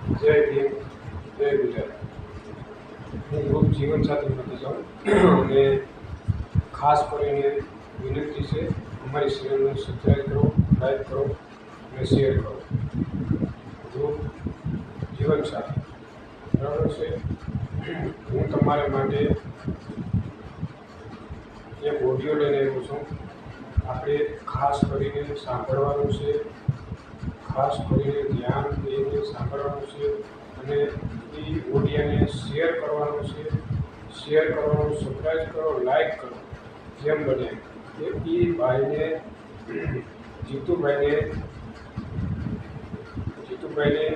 જય ભીમ, જય ગુજરાત। હું ગ્રુપ જીવનસાથીમાંથી જાઉં અને ખાસ કરીને વિનંતી છે અમારી ચેનલને સબસ્ક્રાઈબ કરો, લાઈક કરો અને શેર કરો। ગ્રુપ જીવનસાથી બરાબર છે। હું તમારા માટે એક ઓડિયો લઈને આવ્યો છું। આપણે ખાસ કરીને સાંભળવાનું છે, ખાસ કરીને ધ્યાન દઈને સાંભળવાનું છે અને એ ઓડિયોને શેર કરવાનું છે। શેર કરવાનું, સબસ્ક્રાઈબ કરો, લાઈક કરો જેમ બને એ ભાઈને જીતુભાઈને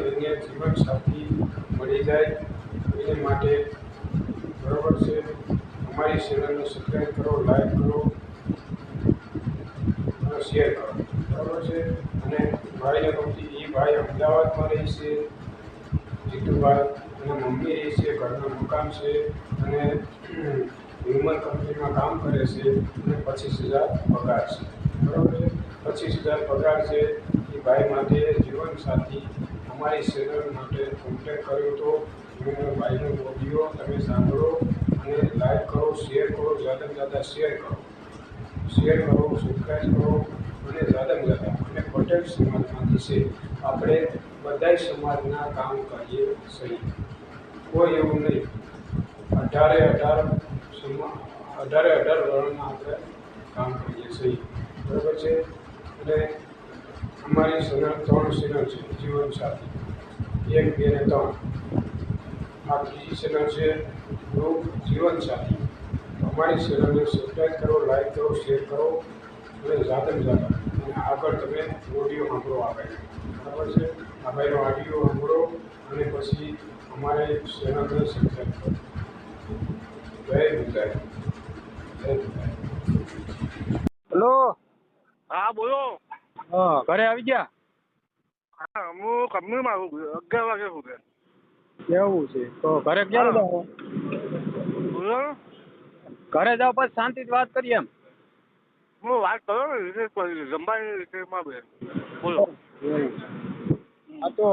એને જીવનસાથી મળી જાય એને માટે બરાબર છે। અમારી ચેનલને સબસ્ક્રાઈબ કરો, લાઈક કરો અને શેર કરો બરાબર છે। અને ભાઈને ગમતી એ ભાઈ અમદાવાદમાં રહે છે, જીતુભાઈ, અને મમ્મી રહે છે, ઘરનું મકાન છે અને હ્યુમન કંપનીમાં કામ કરે છે અને 25,000 પગાર છે બરાબર છે। 25,000 પગાર છે એ ભાઈ માટે જીવનસાથી અમારી ચેનલ માટે કોન્ટેક કર્યો હતો। મેં ભાઈનો ઓડિયો તમે સાંભળો અને લાઈક કરો, શેર કરો, જ્યાદામાં જ્યાદા શેર કરો, સબસ્ક્રાઈબ કરો અને જ્યાદામાં જ્યાદા અને પટેલ સમાજમાંથી છે। આપણે બધાય સમાજના કામ કરીએ છીએ, કોઈ એવું નહીં। 18 વર્ણના આપણે કામ કરીએ છીએ બરાબર છે। અને અમારી ચેનલ 3 ચેનલ છે જીવનસાથી, 1, 2 ને 3। આ ત્રીજી ચેનલ છે ગ્રુપ જીવનસાથી। અમારી ચેનલને સબસ્ક્રાઈબ કરો, લાઈક કરો, શેર કરો અને જ્યાદામાં જ્યાદા અને આગળ તમે ઓડિયો સાંભળો આ ભાઈનો બરાબર છે। આ ભાઈનો ઓડિયો સાંભળો અને પછી અમારે ચેનલને સબસ્ક્રાઈબ કરો। જય ગુજરાત, જય ગુજરાત। હેલો। હા બોલો। હા, ઘરે આવી ગયા? હા હું કંપનીમાં આવું 11 વાગે સુધી। કેવું છે તો ઘરે ક્યારે હા જાઓ? બોલો ઘરે જાઓ પછી શાંતિથી વાત કરીએ એમ। હું વાત કરો ને વિશેષ કરી જમવાની વિશેષમાં બે બોલો। એવું આ તો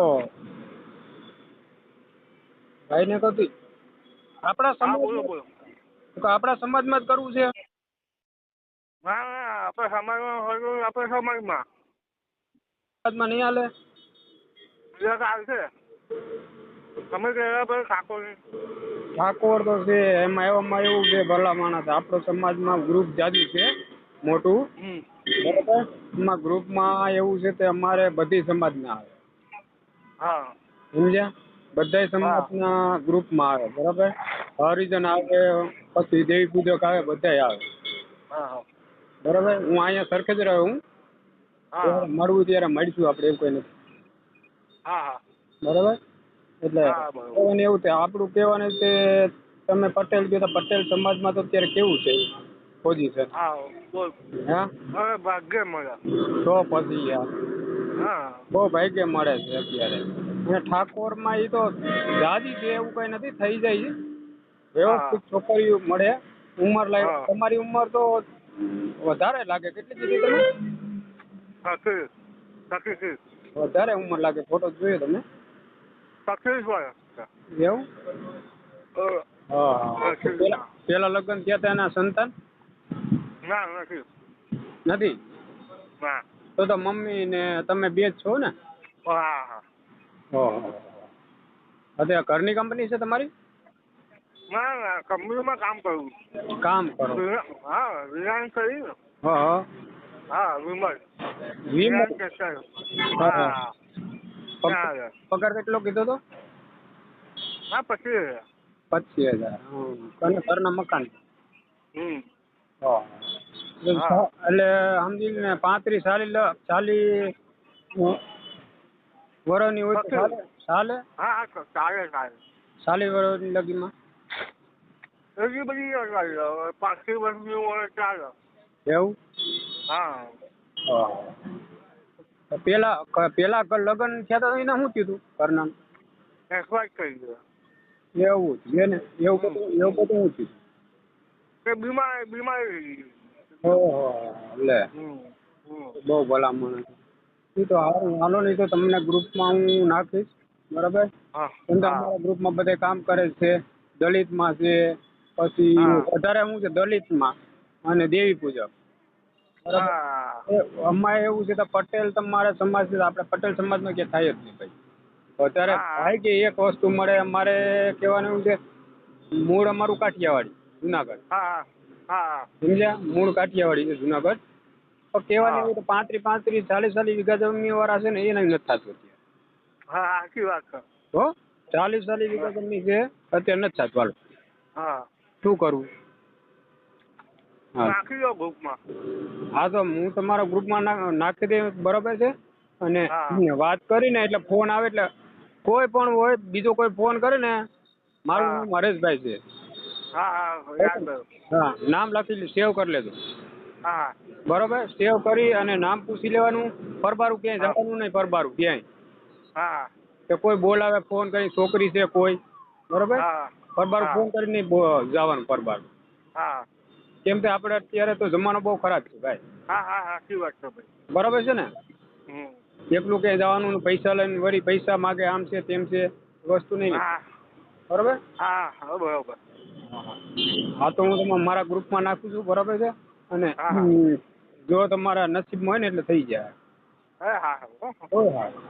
ભાઈને કહેતી આપણા હા બોલો સમાજમાં બોલો। આપણા સમાજમાં જ કરવું છે? ના ના આપણે સમાજમાં હોય તો આપણે સમાજમાં સમાજમાં નહીં હાલે? બીજા ચાલશે તમે કહેવા પર ઠાકોર ઠાકોર તો છે એમાં એવું છે ભલા માણસ આપણો સમાજમાં ગ્રુપ જાજુ છે મોટું બરાબર। એમાં ગ્રુપમાં એવું છે કે અમારે બધી સમાજના આવે, હા સમજ્યા? બધાય હા સમાજના ગ્રુપમાં આવે બરાબર। હરિજન આવે, પછી દેવી પૂજક આવે, બધાય આવે હા હા બરાબર। હું અહીંયા સરખેજ રહ્યો હું, હા ત્યારે મળવું ત્યારે મળીશું આપણે, એવું કંઈ નથી હા હા બરાબર। એટલે હા બરોબર કહેવાનું એવું છે આપણું કહેવાનું કે તમે પટેલ કહો તો પટેલ સમાજમાં તો અત્યારે કેવું છે પોઝિશન? હા બોલ હા હવે ભાગ્ય મળ્યા તો પછી યાર હા બહુ ભાગ્ય મળે છે અત્યારે। અને ઠાકોરમાં એ તો જાજી છે એવું કંઈ નથી, થઈ જાય છે હા વ્યવસ્થિત છોકરીઓ મળે। ઉંમર લાયક હા તમારી ઉંમર તો વધારે લાગે, કેટલી કીધી તમે? તકલીફ તકલીફ વધારે ઉંમર લાગે, ફોટો જોયો તમે? તકલીફ વાળા એવું? હા હા પેલા તકલીફ પેલા લગ્ન થયા હતા એના સંતાન ના નથી નથી? ના તો મમ્મી ને તમે બે જ છો ને? હા હા ઓહો, અત્યારે ઘરની કંપની છે તમારી? ના ના કંપનીમાં કામ કરું કામ કરો? હા રિલાયન્સ કરી ને હા હા વિમલ વીમો? રિલાયન્સ ટેક્સટાઇલ હા હા ત્યાં આગળ પગાર કેટલો કીધો તો? હા 25,000 25,000 અને ઘરના મકાન? હા હા એટલે સમજી ને 35-40 વર્ષની હોય તો ચાલે? ચાલે હા હા ચાલે ચાલે 40 વર્ષની લગીમાં? એટલી બધી 5 વર્ષની હોય ચાલે એવું? હા પેલા લગ્ન થયા હતા એને શું કીધું ઘરના? એક્સવાઇઝ કરી દે એવું છે ને? એવું બધું શું થયું? કે બીમારી ઓહો લે હમ બહુ ભલા માણસ. એ તો સારું હાલો, નહીં તો તમને ગ્રુપમાં હું નાખીશ બરાબર. હા કેમ કે હા અમારા ગ્રુપમાં બધે કામ કરે છે. દલિતમાં છે, પછી હા. વધારે શું છે દલિતમાં અને દેવી પૂજક. બરાબર. હા અમારે એવું છે તો પટેલ તમારા સમાજ છે, આપણે પટેલ સમાજમાં ક્યાં થાય જ નહીં ભાઈ. વધારે હા થાય કે એક વસ્તુ મળે. અમારે કહેવાનું એવું છે, મૂળ અમારું કાઠિયાવાડી જુનાગઢ. હા હા સમજ્યા? મૂળ કાઠિયાવાડી છે જુનાગઢ. તો કહેવાનું હા એવું તો 35 40 વીઘા જમીન વાળા છે ને એને નથી થતું અત્યારે. હા સાચી વાત છે. તો 40 વીઘા જમીન છે અત્યારે નથી થતું. હાલો હા શું કરવું? હા નાખી દો ગ્રુપમાં. હા તો હું તમારા ગ્રુપમાં નાખી દે બરાબર છે. અને હા વાત કરીને એટલે ફોન આવે એટલે કોઈ પણ હોય બીજો કોઈ ફોન કરે ને, મારું હા નામ હરેશભાઈ છે. હા હા યાદ રહ્યું. હા નામ લખી સેવ કરી લેજો. હા બરોબર. સેવ કરી અને નામ પૂછી લેવાનું. પરબારું ક્યાંય હા જવાનું નહીં. પરબારું ક્યાંય હા કે કોઈ બોલાવે ફોન કરી છોકરી છે કોઈ, બરોબર, હા પરબારું હા ફોન કરીને જવાનું પરબારું. હા કેમ કે આપણે અત્યારે તો જમાનો બહુ ખરાબ છે ભાઈ. હા હા સાચી વાત છે ભાઈ. બરોબર છે ને? હમ એકલું ક્યાંય જવાનું ને પૈસા લઈને વળી પૈસા માગે આમ છે તેમ છે વસ્તુ નહીં. હા બરોબર. હા હા બરોબર. હા તો હું તમારા મારા ગ્રુપમાં નાખું છું. બરાબર છે. અને હા હા જો તમારા નસીબમાં હોય ને એટલે થઈ જાય. હા હા હા બહુ સારું.